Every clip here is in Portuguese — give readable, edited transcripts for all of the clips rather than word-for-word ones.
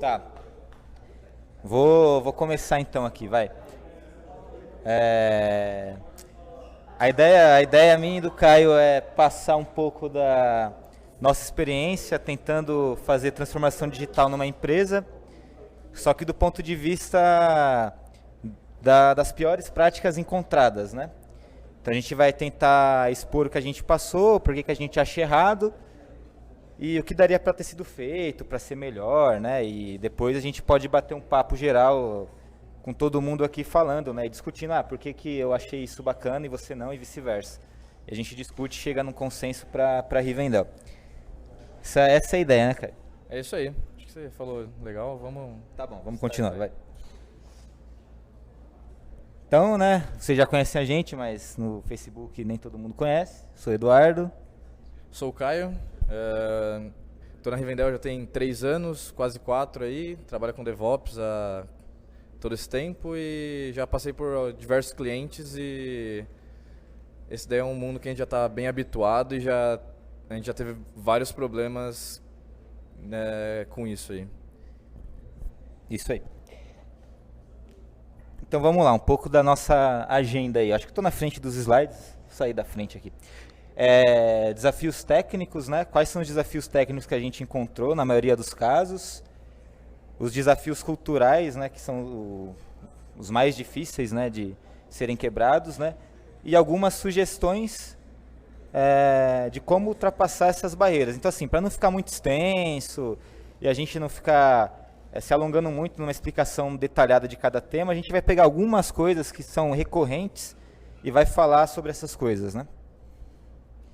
Tá. Vou começar então aqui, vai. É, a ideia minha e do Caio é passar um pouco da nossa experiência tentando fazer transformação digital numa empresa, só que do ponto de vista das piores práticas encontradas, né? Então a gente vai tentar expor o que a gente passou, por que a gente acha errado e o que daria para ter sido feito, para ser melhor, né? E depois a gente pode bater um papo geral com todo mundo aqui falando, né? E discutindo, por que eu achei isso bacana e você não, e vice-versa. E a gente discute e chega num consenso para Rivendell. Essa é a ideia, né, cara? É isso aí. Acho que você falou legal. Tá bom, vamos continuar, vai. Então, né, vocês já conhecem a gente, mas no Facebook nem todo mundo conhece. Sou Eduardo. Sou o Caio. Tô na Rivendell já tem 3 anos, quase 4 aí. Trabalho com DevOps há todo esse tempo e já passei por diversos clientes e esse daí é um mundo que a gente já está bem habituado e a gente já teve vários problemas, né, com isso aí. Isso aí. Então vamos lá, um pouco da nossa agenda aí. Acho que estou na frente dos slides, vou sair da frente aqui. Desafios técnicos, né? Quais são os desafios técnicos que a gente encontrou na maioria dos casos? Os desafios culturais, né? Que são os mais difíceis, né? De serem quebrados, né? E algumas sugestões de como ultrapassar essas barreiras. Então, assim, para não ficar muito extenso e a gente não ficar se alongando muito numa explicação detalhada de cada tema, a gente vai pegar algumas coisas que são recorrentes e vai falar sobre essas coisas, né?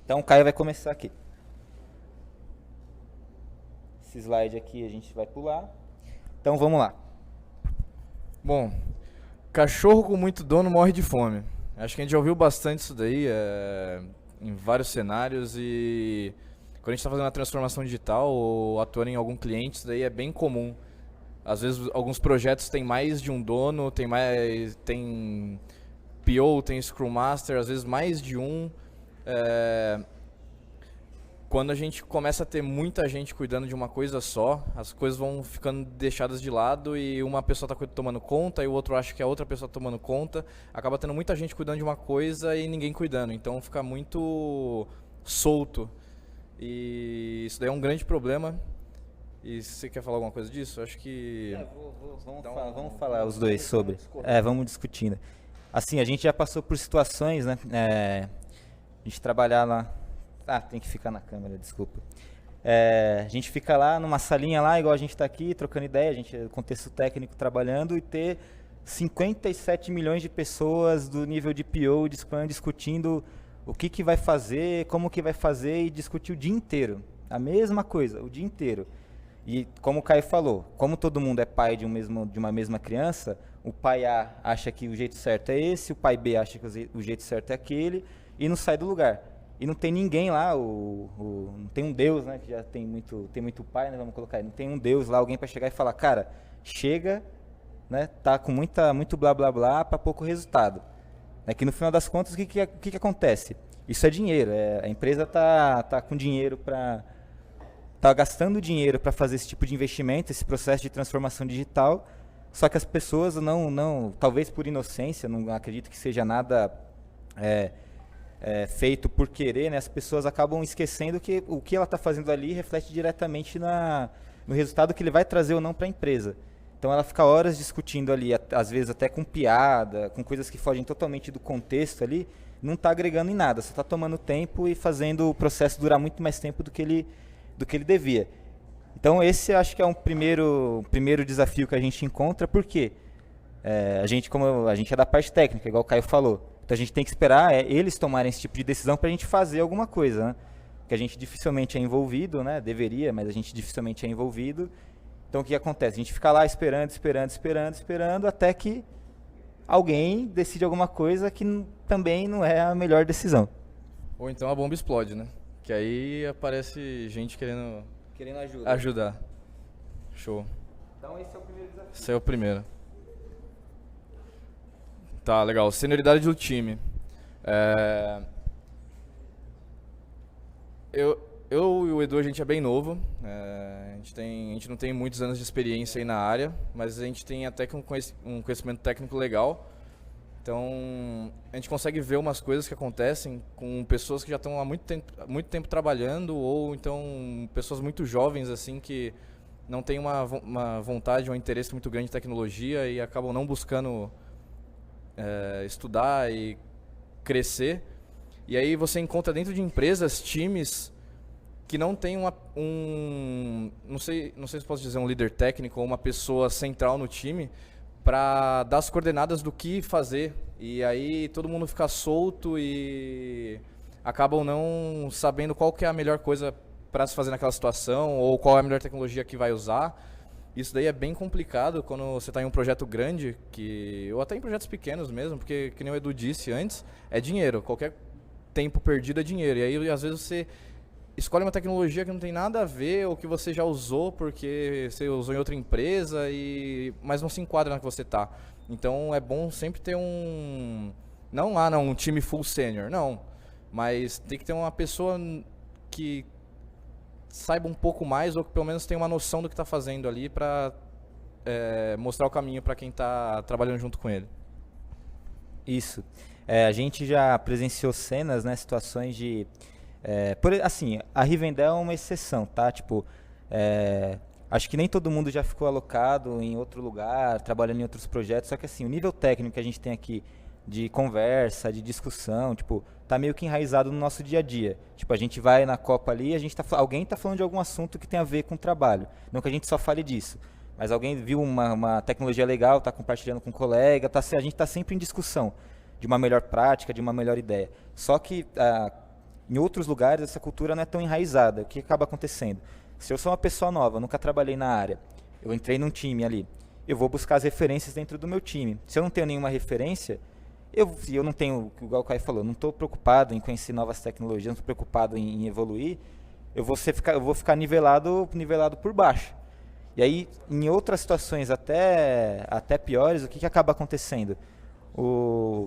Então o Caio vai começar aqui. Esse slide aqui a gente vai pular. Então vamos lá. Bom, cachorro com muito dono morre de fome. Acho que a gente já ouviu bastante isso daí em vários cenários e quando a gente está fazendo uma transformação digital ou atuando em algum cliente, isso daí é bem comum. Às vezes alguns projetos têm mais de um dono, tem PO, tem Scrum Master, às vezes mais de um. Quando a gente começa a ter muita gente cuidando de uma coisa só, as coisas vão ficando deixadas de lado e uma pessoa está tomando conta e o outro acha que a outra pessoa está tomando conta. Acaba tendo muita gente cuidando de uma coisa e ninguém cuidando. Então fica muito solto. E isso daí é um grande problema. E você quer falar alguma coisa disso? Acho que... Vamos falar os dois sobre. Vamos discutindo. Assim, a gente já passou por situações, né? A gente trabalhar lá... tem que ficar na câmera, desculpa. A gente fica lá numa salinha lá, igual a gente está aqui, trocando ideia, a gente, contexto técnico, trabalhando, e ter 57 milhões de pessoas do nível de PO, de Scrum, discutindo o que vai fazer, como que vai fazer, e discutir o dia inteiro. A mesma coisa, o dia inteiro. E como o Caio falou, como todo mundo é pai de uma mesma criança, o pai A acha que o jeito certo é esse, o pai B acha que o jeito certo é aquele, e não sai do lugar. E não tem ninguém lá, não tem um Deus, né, que já tem muito pai, né, vamos colocar aí, não tem um Deus lá, alguém para chegar e falar, cara, chega, né, tá com muito blá blá blá para pouco resultado. Que no final das contas, o que acontece? Isso é dinheiro, a empresa tá com dinheiro tá gastando dinheiro para fazer esse tipo de investimento, esse processo de transformação digital, só que as pessoas não talvez por inocência, não acredito que seja nada feito por querer, né? As pessoas acabam esquecendo que o que ela está fazendo ali reflete diretamente no resultado que ele vai trazer ou não para a empresa. Então ela fica horas discutindo ali, às vezes até com piada, com coisas que fogem totalmente do contexto ali, não está agregando em nada, só está tomando tempo e fazendo o processo durar muito mais tempo do que ele devia. Então esse acho que é um primeiro desafio que a gente encontra, porque como a gente é da parte técnica, igual o Caio falou, então a gente tem que esperar eles tomarem esse tipo de decisão para a gente fazer alguma coisa, né? Porque a gente dificilmente é envolvido, né? Deveria, mas a gente dificilmente é envolvido. Então o que acontece? A gente fica lá esperando, até que alguém decide alguma coisa que também não é a melhor decisão. Ou então a bomba explode, né? Que aí aparece gente querendo ajudar. Show. Então esse é o primeiro desafio. Esse é o primeiro. Tá, legal. Senioridade do time. Eu e o Edu, a gente é bem novo, a gente não tem muitos anos de experiência aí na área, mas a gente tem até que um conhecimento técnico legal. Então, a gente consegue ver umas coisas que acontecem com pessoas que já estão há muito tempo trabalhando, ou então pessoas muito jovens, assim, que não têm uma vontade, um interesse muito grande em tecnologia e acabam não buscando estudar e crescer. E aí você encontra dentro de empresas, times que não tem não sei se posso dizer um líder técnico ou uma pessoa central no time para dar as coordenadas do que fazer. E aí todo mundo fica solto e acabam não sabendo qual que é a melhor coisa para se fazer naquela situação ou qual é a melhor tecnologia que vai usar. Isso daí é bem complicado quando você está em um projeto grande, ou até em projetos pequenos mesmo, porque, que nem o Edu disse antes, é dinheiro. Qualquer tempo perdido é dinheiro. E aí, às vezes, você escolhe uma tecnologia que não tem nada a ver ou que você já usou porque você usou em outra empresa, mas não se enquadra na que você está. Então, é bom sempre ter um time full senior, não. Mas tem que ter uma pessoa que saiba um pouco mais ou que pelo menos tenha uma noção do que está fazendo ali para mostrar o caminho para quem está trabalhando junto com ele. Isso. A gente já presenciou cenas, né, situações de... assim, a Rivendell é uma exceção, tá? Tipo, acho que nem todo mundo já ficou alocado em outro lugar, trabalhando em outros projetos, só que assim, o nível técnico que a gente tem aqui de conversa, de discussão, tipo, tá meio que enraizado no nosso dia a dia. Tipo, a gente vai na Copa ali, alguém tá falando de algum assunto que tem a ver com o trabalho. Não que a gente só fale disso, mas alguém viu uma tecnologia legal, tá compartilhando com um colega, a gente tá sempre em discussão de uma melhor prática, de uma melhor ideia. Só que em outros lugares essa cultura não é tão enraizada. O que acaba acontecendo? Se eu sou uma pessoa nova, nunca trabalhei na área, eu entrei num time ali, eu vou buscar as referências dentro do meu time. Se eu não tenho nenhuma referência, eu não tenho, igual o Caio falou, não estou preocupado em conhecer novas tecnologias, não estou preocupado em evoluir, eu vou ficar nivelado por baixo. E aí, em outras situações até piores, o que acaba acontecendo?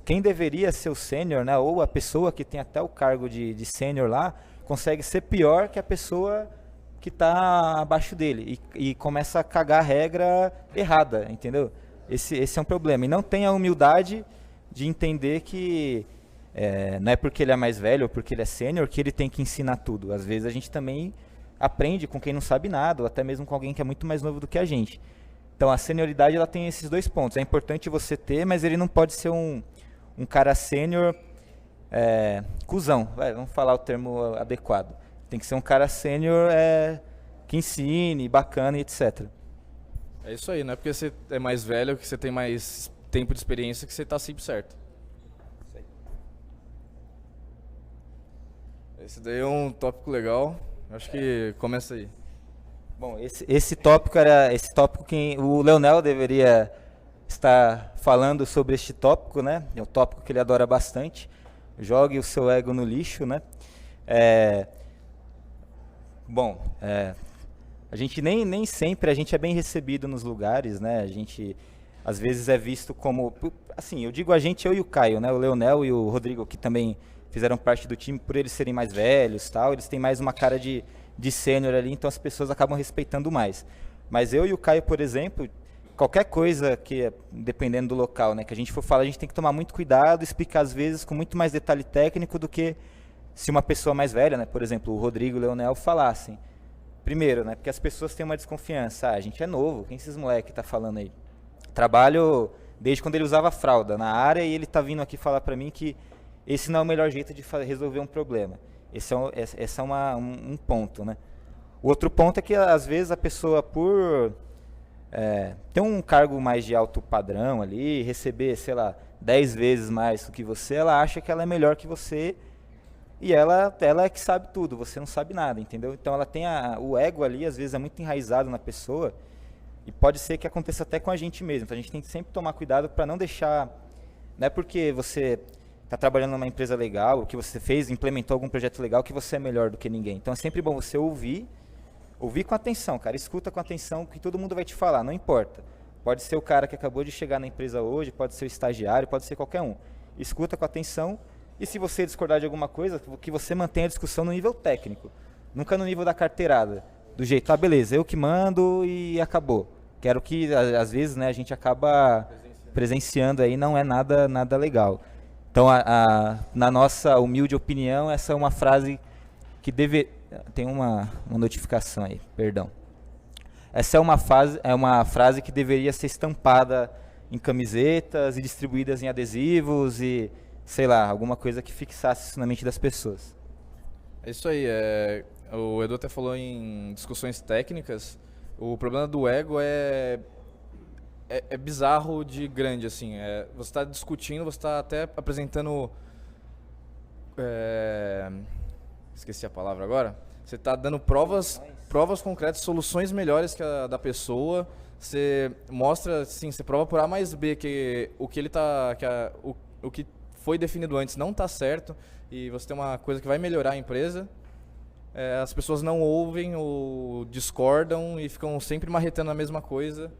Quem deveria ser o sênior, né, ou a pessoa que tem até o cargo de sênior lá, consegue ser pior que a pessoa que está abaixo dele e começa a cagar a regra errada, entendeu? Esse é um problema. E não tem a humildade de entender que não é porque ele é mais velho ou porque ele é sênior que ele tem que ensinar tudo. Às vezes a gente também aprende com quem não sabe nada, ou até mesmo com alguém que é muito mais novo do que a gente. Então a senioridade ela tem esses dois pontos. É importante você ter, mas ele não pode ser um cara sênior cuzão. Vamos falar o termo adequado. Tem que ser um cara sênior que ensine, bacana e etc. É isso aí, não é porque você é mais velho, que você tem mais tempo de experiência, que você está sempre certo. Esse daí é um tópico legal. Acho que começa aí. Bom, esse tópico que o Leonel deveria estar falando sobre este tópico, né? É um tópico que ele adora bastante. Jogue o seu ego no lixo, né? A gente nem sempre a gente é bem recebido nos lugares, né? A gente às vezes é visto como, assim, eu digo a gente, eu e o Caio, né? O Leonel e o Rodrigo, que também fizeram parte do time, por eles serem mais velhos, tal, eles têm mais uma cara de sênior ali, então as pessoas acabam respeitando mais. Mas eu e o Caio, por exemplo, qualquer coisa que, dependendo do local, né, que a gente for falar, a gente tem que tomar muito cuidado, explicar às vezes com muito mais detalhe técnico do que se uma pessoa mais velha, né, por exemplo, o Rodrigo e o Leonel falassem. Primeiro, né, porque as pessoas têm uma desconfiança. A gente é novo, quem esses moleques tá falando aí? Trabalho desde quando ele usava fralda na área e ele tá vindo aqui falar para mim que esse não é o melhor jeito de resolver um problema. Esse é um ponto, né? O outro ponto é que às vezes a pessoa, por ter um cargo mais de alto padrão ali, receber, sei lá, 10 vezes mais do que você, ela acha que ela é melhor que você e ela é que sabe tudo, você não sabe nada, entendeu? Então ela tem o ego ali, às vezes é muito enraizado na pessoa e pode ser que aconteça até com a gente mesmo. Então a gente tem que sempre tomar cuidado para não deixar, não é porque você está trabalhando numa empresa legal, o que você fez, implementou algum projeto legal, que você é melhor do que ninguém. Então é sempre bom você ouvir com atenção, cara, escuta com atenção, que todo mundo vai te falar, não importa. Pode ser o cara que acabou de chegar na empresa hoje, pode ser o estagiário, pode ser qualquer um. Escuta com atenção e se você discordar de alguma coisa, que você mantenha a discussão no nível técnico. Nunca no nível da carteirada. Do jeito, beleza, eu que mando e acabou. Quero que, às vezes, né, a gente acaba presenciando aí, não é nada legal. Então, na nossa humilde opinião, essa é uma frase que tem uma notificação aí, perdão. Essa é uma frase que deveria ser estampada em camisetas e distribuídas em adesivos e, sei lá, alguma coisa que fixasse isso na mente das pessoas. É isso aí. O Edu até falou em discussões técnicas. O problema do ego é bizarro de grande, assim. Você está discutindo, você está até apresentando... esqueci a palavra agora. Você está dando provas concretas, soluções melhores que a da pessoa. Você mostra, assim, você prova por A mais B que o que ele tá, o que foi definido antes não está certo e você tem uma coisa que vai melhorar a empresa. As pessoas não ouvem ou discordam e ficam sempre marretando a mesma coisa,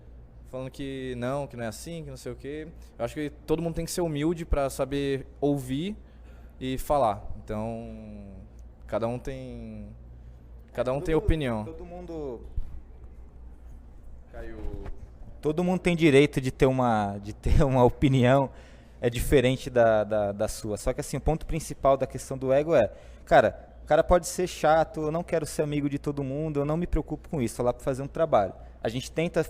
falando que não é assim, que não sei o quê. Eu acho que todo mundo tem que ser humilde para saber ouvir e falar. Então, cada um tem opinião. Todo mundo tem direito de ter uma opinião diferente da sua. Só que assim, o ponto principal da questão do ego cara, o cara pode ser chato, eu não quero ser amigo de todo mundo, eu não me preocupo com isso, tô lá para fazer um trabalho. A gente tenta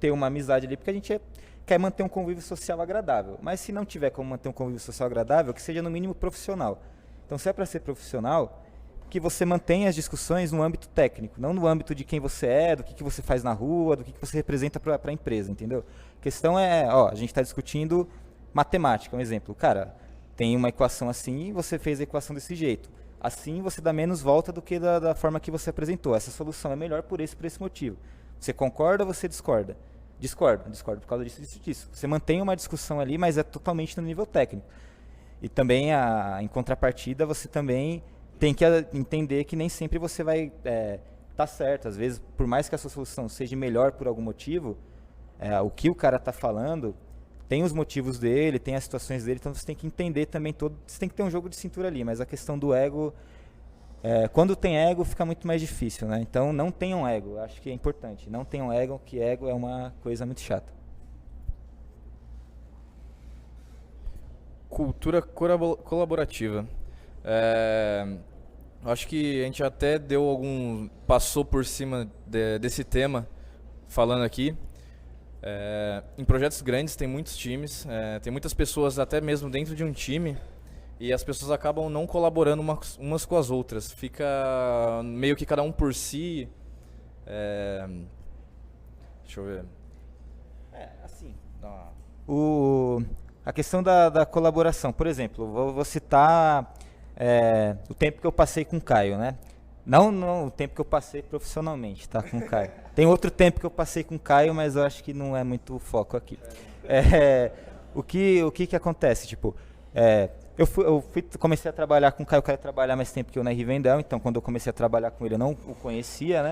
ter uma amizade ali porque a gente quer manter um convívio social agradável. Mas se não tiver como manter um convívio social agradável, que seja no mínimo profissional. Então, se é para ser profissional, que você mantenha as discussões no âmbito técnico, não no âmbito de quem você é, do que você faz na rua, do que você representa para a empresa, entendeu? A questão a gente está discutindo matemática, um exemplo. Cara, tem uma equação assim e você fez a equação desse jeito. Assim você dá menos volta do que da forma que você apresentou. Essa solução é melhor por esse motivo. Você concorda ou você discorda? Discordo por causa disso. Você mantém uma discussão ali, mas é totalmente no nível técnico. E também, em contrapartida, você também tem que entender que nem sempre você vai tá certo. Às vezes, por mais que a sua solução seja melhor por algum motivo, o que o cara está falando tem os motivos dele, tem as situações dele, então você tem que entender também você tem que ter um jogo de cintura ali, mas a questão do ego, quando tem ego, fica muito mais difícil, né? Então, não tenham ego, acho que é importante. Não tenham ego, que ego é uma coisa muito chata. Cultura colaborativa. Acho que a gente até passou por cima desse tema falando aqui. Em projetos grandes tem muitos times, tem muitas pessoas até mesmo dentro de um time e as pessoas acabam não colaborando umas com as outras. Fica meio que cada um por si. Deixa eu ver. Assim, a questão da colaboração, por exemplo, vou citar o tempo que eu passei com o Caio, né? Não o tempo que eu passei profissionalmente, tá, com o Caio. Tem outro tempo que eu passei com o Caio, mas eu acho que não é muito o foco aqui. O que acontece? Tipo, comecei a trabalhar com o Caio trabalhar mais tempo que eu na Rivendell, então quando eu comecei a trabalhar com ele eu não o conhecia,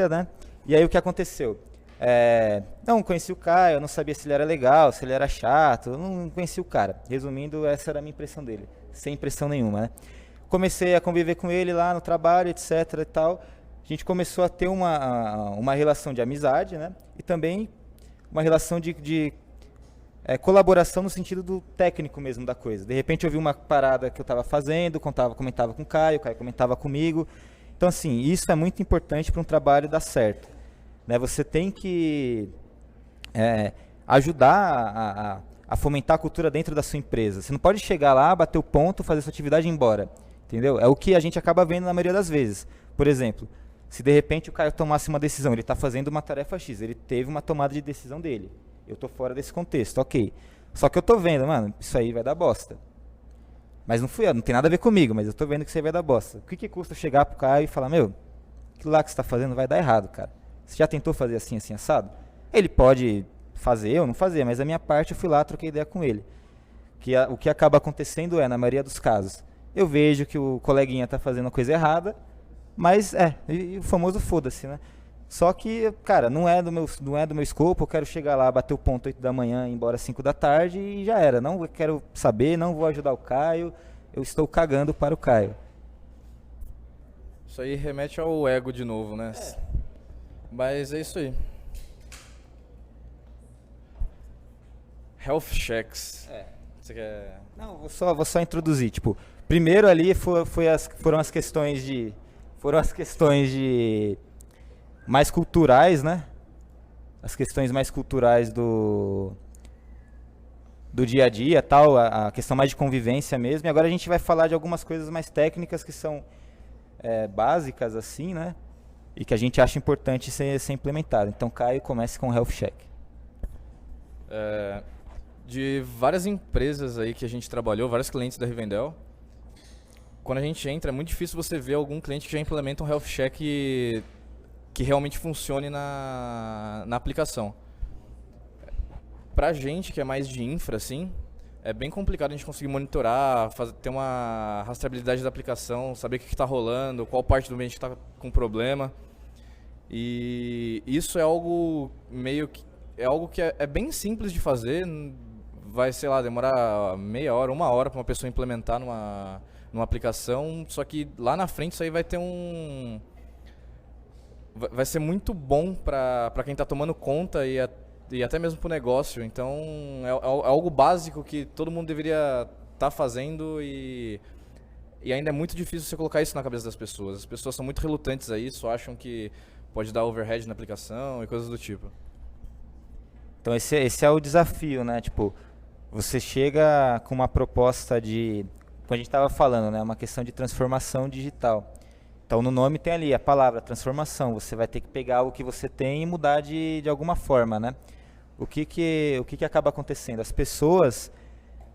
né? E aí o que aconteceu? Não conheci o Caio, eu não sabia se ele era legal, se ele era chato, eu não conheci o cara. Resumindo, essa era a minha impressão dele, sem impressão nenhuma, né? Comecei a conviver com ele lá no trabalho, etc e tal. A gente começou a ter uma relação de amizade, né? E também uma relação de colaboração no sentido do técnico mesmo da coisa. De repente eu vi uma parada que eu estava fazendo, comentava com o Caio comentava comigo. Então, assim, isso é muito importante para um trabalho dar certo. Né? Você tem que ajudar a fomentar a cultura dentro da sua empresa. Você não pode chegar lá, bater o ponto, fazer sua atividade e ir embora. Entendeu? É o que a gente acaba vendo na maioria das vezes. Por exemplo, se de repente o Caio tomasse uma decisão, ele está fazendo uma tarefa X, ele teve uma tomada de decisão dele. Eu estou fora desse contexto, ok. Só que eu estou vendo, mano, isso aí vai dar bosta. Mas não fui eu, não tem nada a ver comigo, mas eu estou vendo que isso aí vai dar bosta. O que custa chegar pro Caio e falar, aquilo lá que você está fazendo vai dar errado, cara. Você já tentou fazer assim, assado? Ele pode fazer ou não fazer, mas a minha parte eu fui lá, troquei ideia com ele. O que acaba acontecendo na maioria dos casos, eu vejo que o coleguinha está fazendo a coisa errada, mas o famoso foda-se, né? Só que, cara, não é do meu escopo, eu quero chegar lá, bater o ponto 8 da manhã, ir embora 5 da tarde e já era. Não quero saber, não vou ajudar o Caio, eu estou cagando para o Caio. Isso aí remete ao ego de novo, né? Mas é isso aí. Health checks. Você quer... Não, vou só introduzir. Tipo, primeiro ali foram as questões de mais culturais, né? As questões mais culturais do dia a dia, tal, a questão mais de convivência mesmo. E agora a gente vai falar de algumas coisas mais técnicas que são básicas, assim, né? E que a gente acha importante ser implementado. Então, Caio, comece com o Health Check. De várias empresas aí que a gente trabalhou, vários clientes da Rivendell, quando a gente entra, é muito difícil você ver algum cliente que já implementa um Health Check que realmente funcione na aplicação. Pra gente que é mais de infra, assim, é bem complicado a gente conseguir monitorar, ter uma rastreabilidade da aplicação, saber o que está rolando, qual parte do ambiente está com problema. E isso é algo que é bem simples de fazer. Vai, sei lá, demorar meia hora, 1 hora para uma pessoa implementar numa aplicação, só que lá na frente isso aí vai ter vai ser muito bom para quem está tomando conta e até mesmo para o negócio. Então é algo básico que todo mundo deveria estar fazendo e ainda é muito difícil você colocar isso na cabeça das pessoas. As pessoas são muito relutantes a isso, acham que pode dar overhead na aplicação e coisas do tipo. Então esse é o desafio, né? Tipo, você chega com uma proposta de, como a gente estava falando, né? Uma questão de transformação digital. Então no nome tem ali a palavra transformação. Você vai ter que pegar o que você tem e mudar de alguma forma, né? O que acaba acontecendo? As pessoas,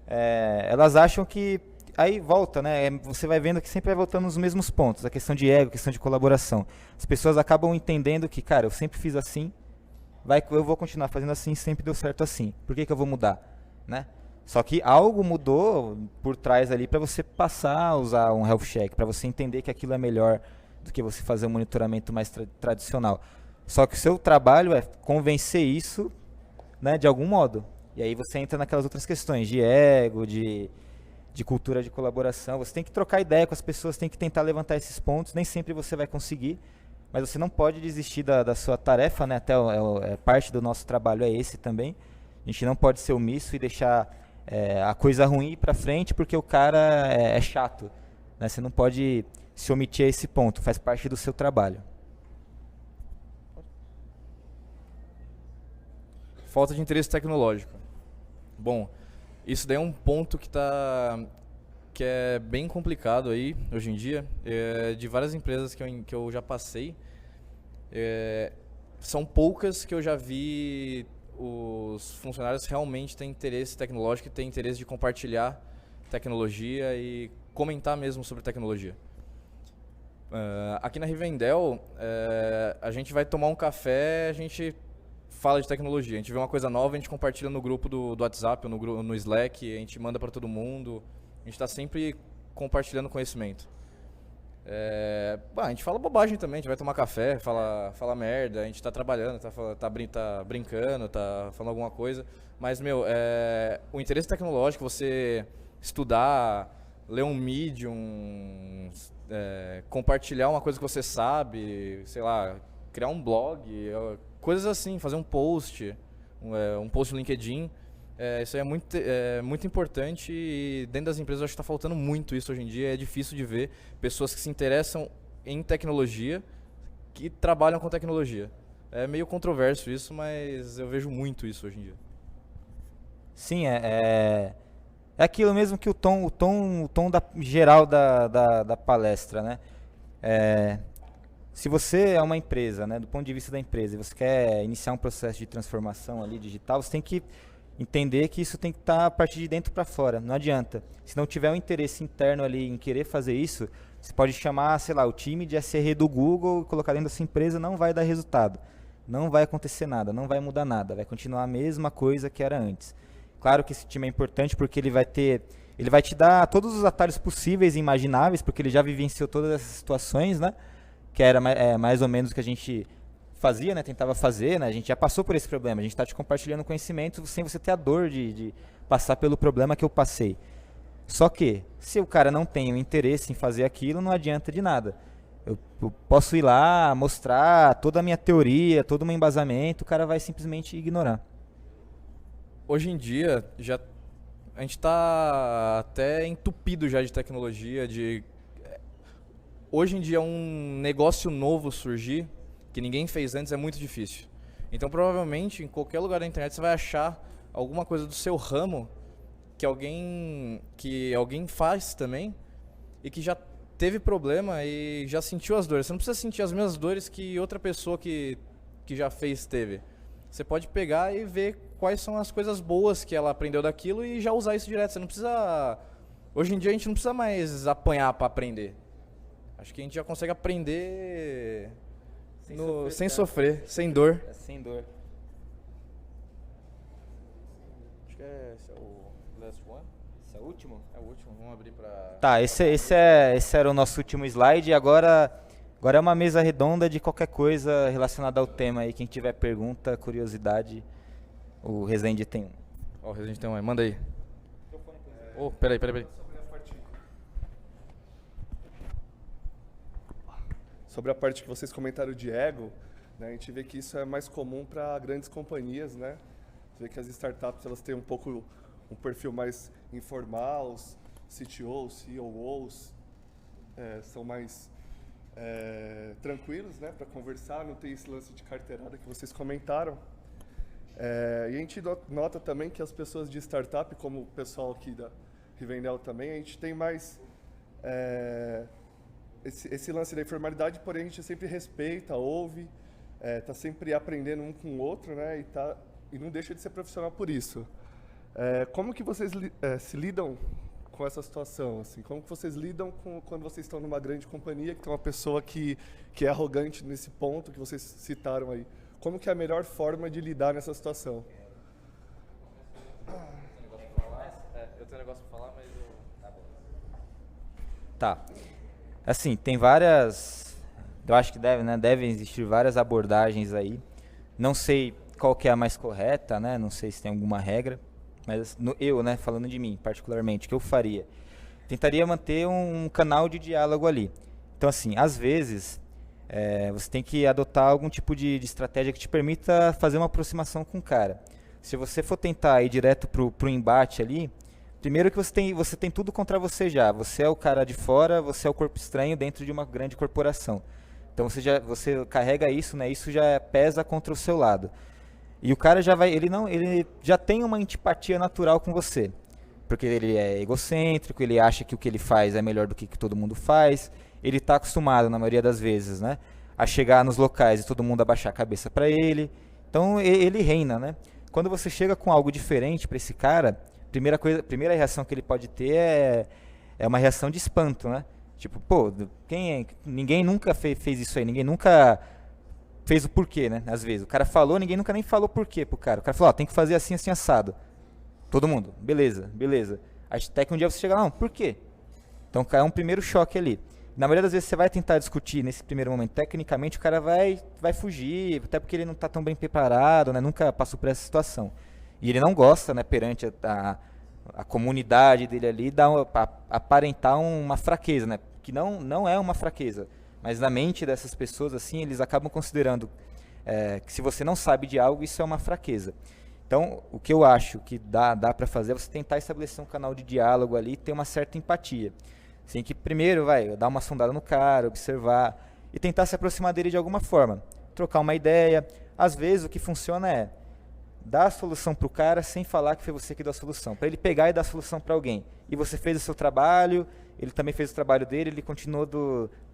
elas acham que... Aí volta, né? Você vai vendo que sempre vai voltando nos mesmos pontos. A questão de ego, a questão de colaboração. As pessoas acabam entendendo que, cara, eu sempre fiz assim, eu vou continuar fazendo assim, sempre deu certo assim. Por que eu vou mudar? Né? Só que algo mudou por trás ali para você passar a usar um health check, para você entender que aquilo é melhor do que você fazer um monitoramento mais tradicional. Só que o seu trabalho é convencer isso, né, de algum modo. E aí você entra naquelas outras questões de ego, de cultura de colaboração. Você tem que trocar ideia com as pessoas, tem que tentar levantar esses pontos. Nem sempre você vai conseguir, mas você não pode desistir da sua tarefa, né? Até parte do nosso trabalho é esse também. A gente não pode ser omisso e deixar a coisa ruim ir para frente porque o cara é chato, né? Você não pode se omitir a esse ponto, faz parte do seu trabalho. Falta de interesse tecnológico. Bom, isso daí é um ponto que é bem complicado aí hoje em dia. De várias empresas que eu já passei, são poucas que eu já vi os funcionários realmente têm interesse tecnológico e têm interesse de compartilhar tecnologia e comentar mesmo sobre tecnologia. Aqui na Rivendell, a gente vai tomar um café, a gente fala de tecnologia. A gente vê uma coisa nova, a gente compartilha no grupo do WhatsApp, no Slack, a gente manda para todo mundo. A gente está sempre compartilhando conhecimento. A gente fala bobagem também, a gente vai tomar café, fala merda, a gente está trabalhando, tá brincando, tá falando alguma coisa. Mas, o interesse tecnológico, você estudar, ler um Medium, compartilhar uma coisa que você sabe, sei lá, criar um blog, coisas assim, fazer um post no LinkedIn. Isso aí é muito importante e dentro das empresas eu acho que está faltando muito isso hoje em dia. É difícil de ver pessoas que se interessam em tecnologia que trabalham com tecnologia. É meio controverso isso, mas eu vejo muito isso hoje em dia. Sim, é aquilo mesmo que o tom geral da palestra, né? Se você é uma empresa, né, do ponto de vista da empresa, e você quer iniciar um processo de transformação ali digital, você tem que entender que isso tem que estar a partir de dentro para fora. Não adianta. Se não tiver um interesse interno ali em querer fazer isso, você pode chamar, sei lá, o time de SRE do Google e colocar dentro da sua empresa, não vai dar resultado. Não vai acontecer nada, não vai mudar nada, vai continuar a mesma coisa que era antes. Claro que esse time é importante porque ele vai te dar todos os atalhos possíveis e imagináveis, porque ele já vivenciou todas essas situações, né? Que era mais ou menos o que a gente fazia, né? Tentava fazer, né? A gente já passou por esse problema, a gente está te compartilhando conhecimento sem você ter a dor de passar pelo problema que eu passei. Só que, se o cara não tem o interesse em fazer aquilo, não adianta de nada. Eu posso ir lá, mostrar toda a minha teoria, todo o meu embasamento, o cara vai simplesmente ignorar. Hoje em dia, a gente tá até entupido já de tecnologia, hoje em dia um negócio novo surgir, que ninguém fez antes, é muito difícil. Então provavelmente em qualquer lugar da internet você vai achar alguma coisa do seu ramo que alguém faz também e que já teve problema e já sentiu as dores. Você não precisa sentir as mesmas dores que outra pessoa que já fez teve. Você pode pegar e ver quais são as coisas boas que ela aprendeu daquilo e já usar isso direto. Você não precisa... Hoje em dia a gente não precisa mais apanhar para aprender. Acho que a gente já consegue aprender sem sofrer, sem dor. Sem dor. Acho que esse é o last one. Esse é o último? É o último, vamos abrir para... Tá, esse era o nosso último slide. E agora é uma mesa redonda de qualquer coisa relacionada ao tema aí. Quem tiver pergunta, curiosidade, o Rezende tem um. Ó, o Rezende tem um aí, manda aí. Oh, peraí. Sobre a parte que vocês comentaram de ego, né, a gente vê que isso é mais comum para grandes companhias, né? Você vê que as startups elas têm um perfil mais informal, os CTOs, COOs são mais tranquilos, né, para conversar, não tem esse lance de carteirada que vocês comentaram. E a gente nota também que as pessoas de startup, como o pessoal aqui da Rivendell também, a gente tem mais esse lance da informalidade, porém a gente sempre respeita, ouve, está sempre aprendendo um com o outro, né, e não deixa de ser profissional por isso. Como que vocês se lidam com essa situação? Assim? Como que vocês lidam quando vocês estão numa grande companhia, que tem uma pessoa que é arrogante nesse ponto que vocês citaram aí? Como que é a melhor forma de lidar nessa situação? Eu tenho um negócio pra falar, mas eu... Tá. Assim, tem várias... Eu acho que devem existir várias abordagens aí. Não sei qual que é a mais correta, né? Não sei se tem alguma regra. Mas eu, né, falando de mim particularmente, o que eu faria? Tentaria manter um canal de diálogo ali. Então, assim, às vezes, você tem que adotar algum tipo de estratégia que te permita fazer uma aproximação com o cara. Se você for tentar ir direto pro embate ali, primeiro que você tem tudo contra você já. Você é o cara de fora, você é o corpo estranho dentro de uma grande corporação. Então você carrega isso, né? Isso já pesa contra o seu lado. E o cara ele já tem uma antipatia natural com você. Porque ele é egocêntrico, ele acha que o que ele faz é melhor do que todo mundo faz. Ele está acostumado, na maioria das vezes, né, a chegar nos locais e todo mundo abaixar a cabeça para ele. Então ele reina, né? Quando você chega com algo diferente para esse cara, primeira reação que ele pode ter é uma reação de espanto, né? Tipo, pô, ninguém nunca fez isso aí, ninguém nunca fez o porquê, né? Às vezes, o cara falou, ninguém nunca nem falou porquê pro cara. O cara falou, ó, tem que fazer assim, assim, assado. Todo mundo, beleza. Até que um dia você chega, não, por quê? Então é um primeiro choque ali. Na maioria das vezes você vai tentar discutir nesse primeiro momento, tecnicamente o cara vai fugir, até porque ele não está tão bem preparado, né? Nunca passou por essa situação. E ele não gosta, né, perante a comunidade dele ali, aparentar uma fraqueza, né? Que não é uma fraqueza. Mas na mente dessas pessoas, assim, eles acabam considerando que se você não sabe de algo, isso é uma fraqueza. Então, o que eu acho que dá para fazer é você tentar estabelecer um canal de diálogo ali e ter uma certa empatia. Você tem que primeiro dar uma sondada no cara, observar e tentar se aproximar dele de alguma forma. Trocar uma ideia. Às vezes, o que funciona é dar a solução para o cara sem falar que foi você que deu a solução. Para ele pegar e dar a solução para alguém. E você fez o seu trabalho, ele também fez o trabalho dele, ele continuou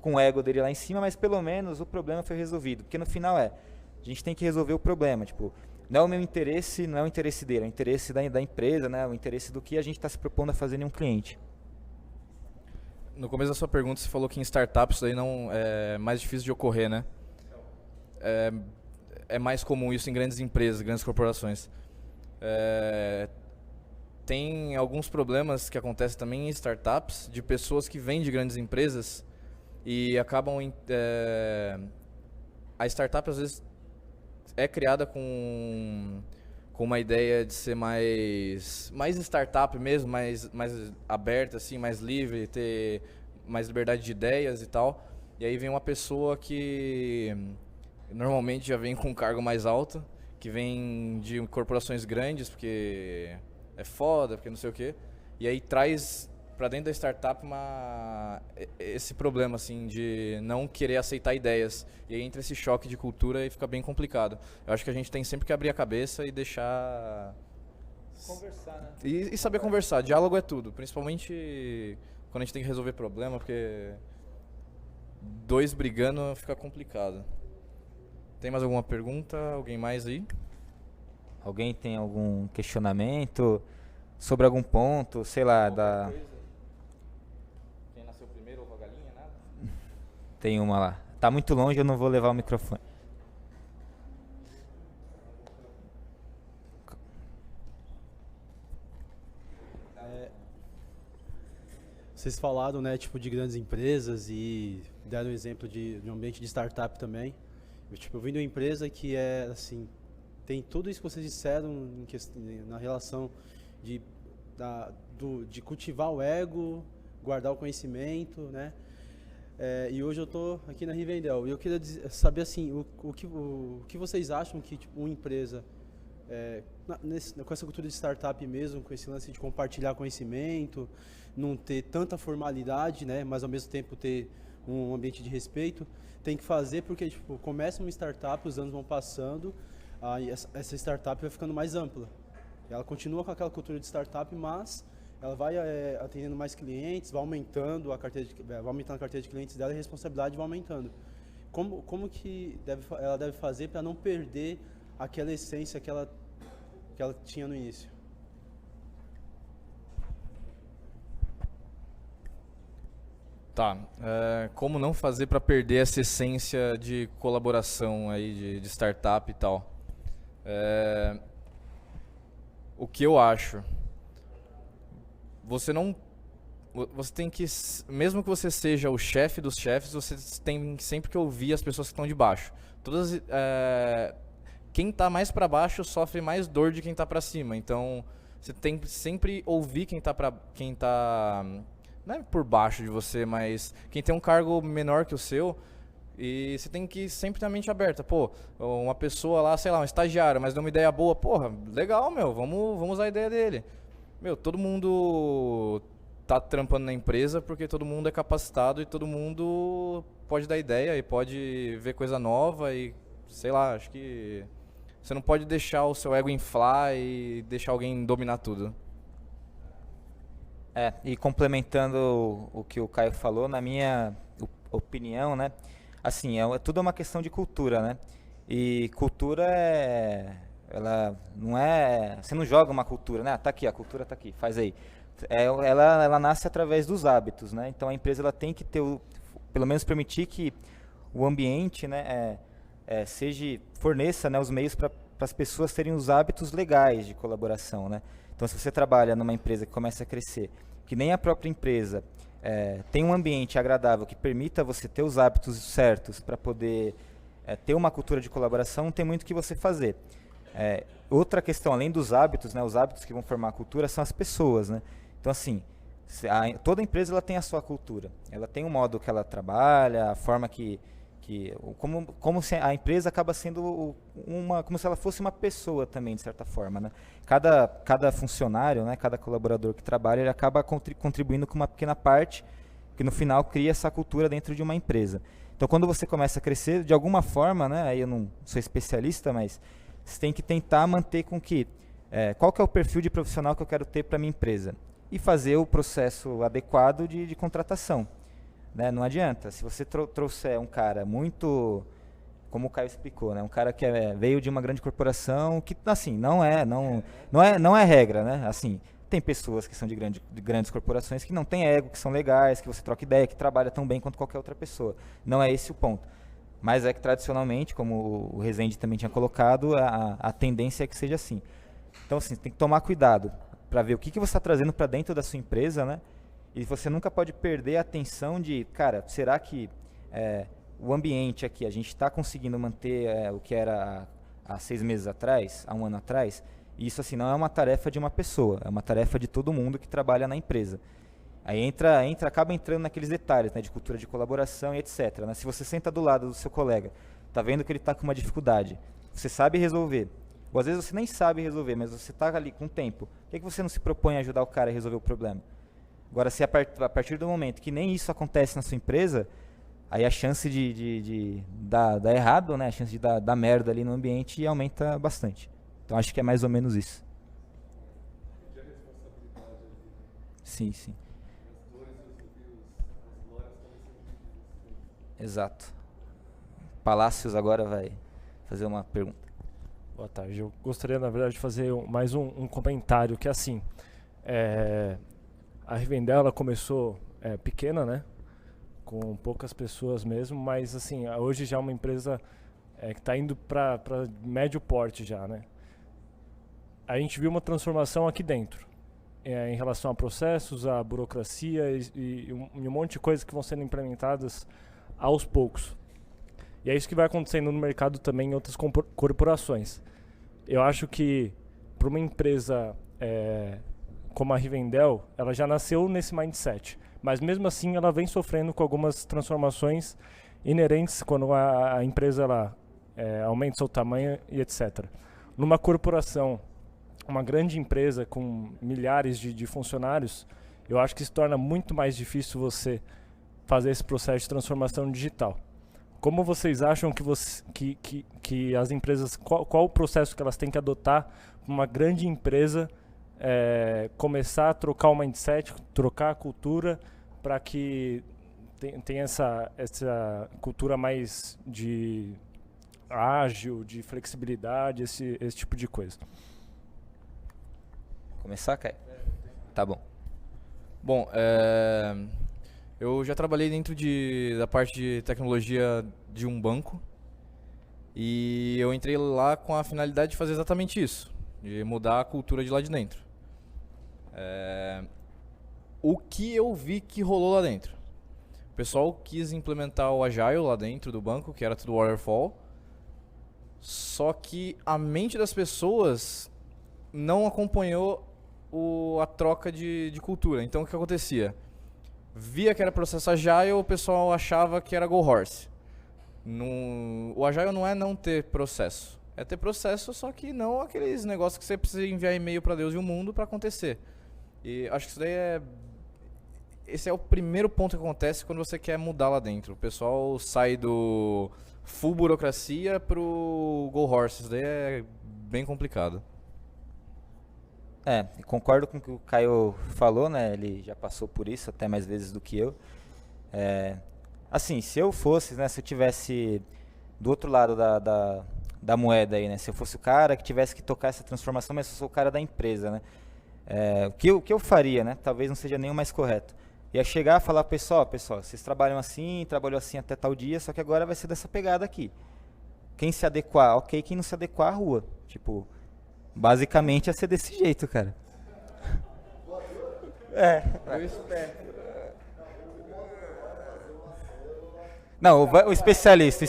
com o ego dele lá em cima, mas pelo menos o problema foi resolvido. Porque no final a gente tem que resolver o problema. Tipo, não é o meu interesse, não é o interesse dele, é o interesse da empresa, né? O interesse do que a gente está se propondo a fazer em um cliente. No começo da sua pergunta, você falou que em startups isso daí não é mais difícil de ocorrer, né? É mais comum isso em grandes empresas, grandes corporações. Tem alguns problemas que acontecem também em startups, de pessoas que vêm de grandes empresas e acabam... a startup, às vezes, é criada com uma ideia de ser mais startup mesmo, mais aberta, assim, mais livre, ter mais liberdade de ideias e tal. e aí vem uma pessoa que normalmente já vem com um cargo mais alto, que vem de corporações grandes, porque é foda, porque não sei o quê, e aí traz para dentro da startup esse problema assim de não querer aceitar ideias, e aí entra esse choque de cultura e fica bem complicado. Eu acho que a gente tem sempre que abrir a cabeça e deixar Conversar, né? e saber conversar. Diálogo é tudo, principalmente quando a gente tem que resolver problema, porque dois brigando fica complicado. Tem mais alguma pergunta? Alguém mais aí? Alguém tem algum questionamento sobre algum ponto, sei lá, Quem nasceu primeiro ou a galinha, nada? Tem uma lá. Tá muito longe, eu não vou levar o microfone. Vocês falaram, né, tipo, de grandes empresas e deram um exemplo de um ambiente de startup também. Eu vim de uma empresa que é, assim, tem tudo isso que vocês disseram na relação de cultivar o ego, guardar o conhecimento, né? E hoje eu estou aqui na Rivendell. E eu queria saber, assim, o que vocês acham que, tipo, uma empresa, com essa cultura de startup mesmo, com esse lance de compartilhar conhecimento, não ter tanta formalidade, né, mas ao mesmo tempo ter um ambiente de respeito, tem que fazer porque, tipo, começa uma startup, os anos vão passando, aí essa startup vai ficando mais ampla. Ela continua com aquela cultura de startup, mas ela vai atendendo mais clientes, vai aumentando a carteira de clientes dela e a responsabilidade vai aumentando. Como que ela deve fazer para não perder aquela essência que ela tinha no início? Tá, como não fazer para perder essa essência de colaboração aí, de startup e tal? O que eu acho? Você tem que, mesmo que você seja o chefe dos chefes, você tem sempre que ouvir as pessoas que estão de baixo. Quem está mais para baixo sofre mais dor de quem está para cima. Então, você tem que sempre ouvir quem tá não é por baixo de você, mas quem tem um cargo menor que o seu, e você tem que sempre ter a mente aberta. Pô, uma pessoa lá, sei lá, um estagiário, mas deu uma ideia boa, porra, legal, meu, vamos usar a ideia dele. Meu, todo mundo tá trampando na empresa porque todo mundo é capacitado e todo mundo pode dar ideia e pode ver coisa nova e, sei lá, acho que você não pode deixar o seu ego inflar e deixar alguém dominar tudo. E complementando o que o Caio falou, na minha opinião, né, assim, tudo é uma questão de cultura, né, e cultura ela não você não joga uma cultura, né, tá aqui, a cultura tá aqui, faz aí. Ela nasce através dos hábitos, né, então a empresa ela tem que ter, pelo menos permitir que o ambiente, né, forneça, né, os meios para as pessoas terem os hábitos legais de colaboração, né. Então, se você trabalha numa empresa que começa a crescer, que nem a própria empresa tem um ambiente agradável que permita você ter os hábitos certos para poder ter uma cultura de colaboração, não tem muito o que você fazer. Outra questão, além dos hábitos, né, os hábitos que vão formar a cultura são as pessoas, né? Então, assim, toda empresa ela tem a sua cultura. Ela tem um modo que ela trabalha, a forma como se a empresa acaba sendo como se ela fosse uma pessoa também, de certa forma, né? Cada funcionário, né, cada colaborador que trabalha, ele acaba contribuindo com uma pequena parte que no final cria essa cultura dentro de uma empresa. Então, quando você começa a crescer, de alguma forma, né, aí eu não sou especialista, mas você tem que tentar manter com que qual que é o perfil de profissional que eu quero ter para minha empresa e fazer o processo adequado de contratação. Né? Não adianta, se você trouxer um cara muito, como o Caio explicou, né? Um cara que veio de uma grande corporação, que assim, não é regra, né? Assim, tem pessoas que são de grandes corporações que não têm ego, que são legais, que você troca ideia, que trabalha tão bem quanto qualquer outra pessoa. Não é esse o ponto. Mas é que tradicionalmente, como o Rezende também tinha colocado, a tendência é que seja assim. Então, assim, tem que tomar cuidado para ver o que você está trazendo para dentro da sua empresa, né? E você nunca pode perder a atenção de, cara, será que o ambiente aqui, a gente está conseguindo manter o que era há 6 meses atrás, há um ano atrás? E isso, assim, não é uma tarefa de uma pessoa, é uma tarefa de todo mundo que trabalha na empresa. Aí acaba entrando naqueles detalhes, né, de cultura de colaboração e etc. Né? Se você senta do lado do seu colega, tá vendo que ele está com uma dificuldade, você sabe resolver, ou às vezes você nem sabe resolver, mas você está ali com tempo, por que você não se propõe a ajudar o cara a resolver o problema? Agora, se a partir do momento que nem isso acontece na sua empresa, aí a chance de dar errado, né, a chance de dar merda ali no ambiente aumenta bastante. Então acho que é mais ou menos isso. Sim, sim. Exato. Palácios agora vai fazer uma pergunta. Boa tarde. Eu gostaria, na verdade, de fazer mais um comentário, que assim, a Rivendell ela começou pequena, né? Com poucas pessoas mesmo, mas assim, hoje já é uma empresa que está indo para médio porte já, né? A gente viu uma transformação aqui dentro, em relação a processos, a burocracia e um monte de coisas que vão sendo implementadas aos poucos. E é isso que vai acontecendo no mercado também em outras corporações. Eu acho que para uma empresa como a Rivendell, ela já nasceu nesse mindset. Mas mesmo assim ela vem sofrendo com algumas transformações inerentes quando a empresa ela, aumenta seu tamanho e etc. Numa corporação, uma grande empresa com milhares de funcionários, eu acho que se torna muito mais difícil você fazer esse processo de transformação digital. Como vocês acham que as empresas, qual o processo que elas têm que adotar para uma grande empresa começar a trocar o mindset, trocar a cultura para que tenha essa cultura mais de ágil, de flexibilidade, esse tipo de coisa? Começar, Caio? Tá bom. Bom, eu já trabalhei dentro da parte de tecnologia de um banco e eu entrei lá com a finalidade de fazer exatamente isso, de mudar a cultura de lá de dentro. O que eu vi que rolou lá dentro? O pessoal quis implementar o Agile lá dentro do banco, que era tudo Waterfall, só que a mente das pessoas não acompanhou a troca de cultura. Então o que acontecia? Via que era processo Agile, o pessoal achava que era Go Horse. O Agile não é não ter processo. É ter processo, só que não aqueles negócios que você precisa enviar e-mail para Deus e o mundo para acontecer. E acho que isso daí esse é o primeiro ponto que acontece quando você quer mudar lá dentro. O pessoal sai do full burocracia pro Go Horse. Isso daí é bem complicado. Concordo com o que o Caio falou, né? Ele já passou por isso até mais vezes do que eu. Assim, se eu fosse, né? Se eu tivesse do outro lado da moeda aí, né? Se eu fosse o cara que tivesse que tocar essa transformação, mas eu sou o cara da empresa, né? O que eu faria, né? Talvez não seja nem o mais correto. Ia chegar e falar, pessoal, vocês trabalham assim, trabalhou assim até tal dia, só que agora vai ser dessa pegada aqui. Quem se adequar, ok. Quem não se adequar, a rua. Tipo, basicamente ia ser desse jeito, cara. Eu espero. Não, o especialista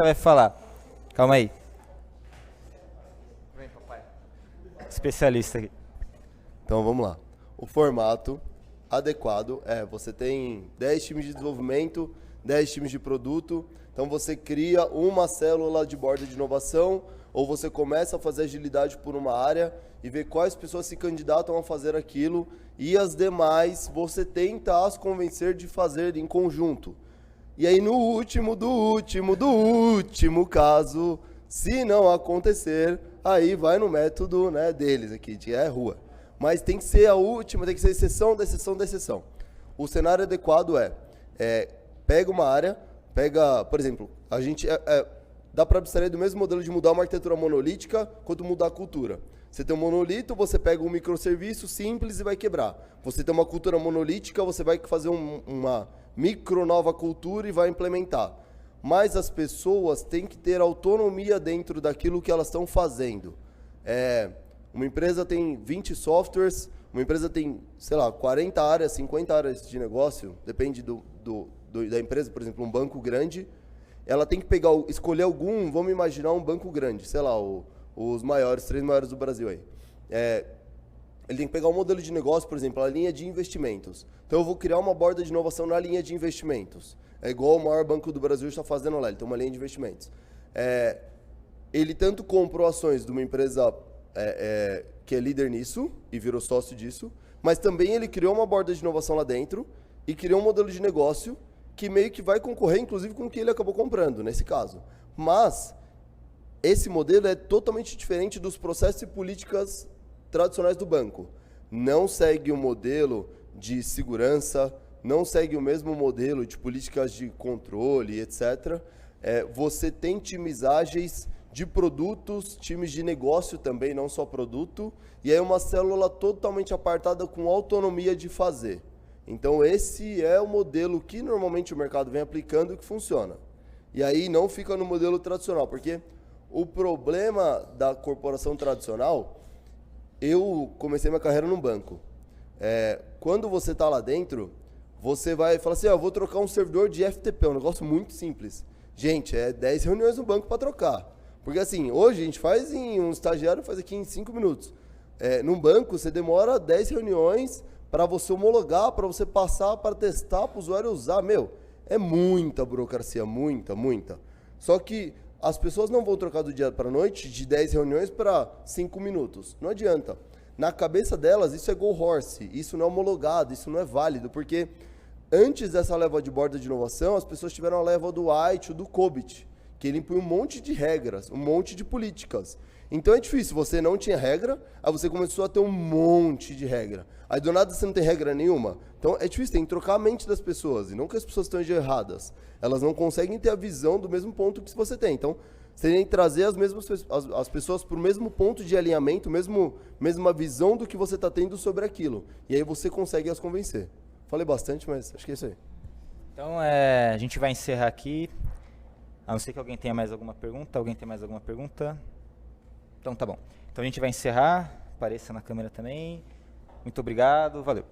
vai falar. Calma aí. Vem, papai. Especialista aqui. Então vamos lá. O formato adequado você tem 10 times de desenvolvimento, 10 times de produto, então você cria uma célula de borda de inovação, ou você começa a fazer agilidade por uma área e vê quais pessoas se candidatam a fazer aquilo, e as demais você tenta as convencer de fazer em conjunto. E aí no último caso, se não acontecer, aí vai no método, né, deles aqui, de rua. Mas tem que ser a última, tem que ser exceção da exceção da exceção. O cenário adequado pega uma área, por exemplo, a gente dá para abstrair do mesmo modelo de mudar uma arquitetura monolítica quanto mudar a cultura. Você tem um monolito, você pega um microserviço simples e vai quebrar. Você tem uma cultura monolítica, você vai fazer uma micro nova cultura e vai implementar. Mas as pessoas têm que ter autonomia dentro daquilo que elas estão fazendo. Uma empresa tem 20 softwares, uma empresa tem, sei lá, 40 áreas, 50 áreas de negócio, depende da empresa, por exemplo, um banco grande, ela tem que escolher algum, vamos imaginar um banco grande, sei lá, os 3 maiores do Brasil aí. ele tem que pegar um modelo de negócio, por exemplo, a linha de investimentos. Então eu vou criar uma borda de inovação na linha de investimentos. É igual o maior banco do Brasil está fazendo lá, ele tem uma linha de investimentos. Ele tanto comprou ações de uma empresa que é líder nisso e virou sócio disso, mas também ele criou uma borda de inovação lá dentro e criou um modelo de negócio que meio que vai concorrer, inclusive, com o que ele acabou comprando, nesse caso. Mas esse modelo é totalmente diferente dos processos e políticas tradicionais do banco. Não segue o modelo de segurança, não segue o mesmo modelo de políticas de controle, etc. Você tem times ágeis de produtos, times de negócio também, não só produto, e aí uma célula totalmente apartada com autonomia de fazer. Então esse é o modelo que normalmente o mercado vem aplicando e que funciona. E aí não fica no modelo tradicional, porque o problema da corporação tradicional, eu comecei minha carreira num banco. Quando você está lá dentro, você vai falar assim, eu vou trocar um servidor de FTP, um negócio muito simples. Gente, 10 reuniões no banco para trocar. Porque assim, hoje a gente faz um estagiário faz aqui em 5 minutos. Num banco, você demora 10 reuniões para você homologar, para você passar, para testar, para o usuário usar. É muita burocracia, muita. Só que as pessoas não vão trocar do dia para a noite de 10 reuniões para 5 minutos. Não adianta. Na cabeça delas, isso é go horse, isso não é homologado, isso não é válido, porque antes dessa leva de borda de inovação, as pessoas tiveram a leva do ITIL, do COBIT, que ele impõe um monte de regras, um monte de políticas. Então é difícil, você não tinha regra, aí você começou a ter um monte de regra. Aí do nada você não tem regra nenhuma. Então é difícil, tem que trocar a mente das pessoas, e não que as pessoas estão erradas. Elas não conseguem ter a visão do mesmo ponto que você tem. Então você tem que trazer as pessoas para o mesmo ponto de alinhamento, mesma visão do que você está tendo sobre aquilo. E aí você consegue as convencer. Falei bastante, mas acho que é isso aí. Então a gente vai encerrar aqui. A não ser que alguém tenha mais alguma pergunta. Alguém tem mais alguma pergunta? Então tá bom. Então a gente vai encerrar. Apareça na câmera também. Muito obrigado. Valeu.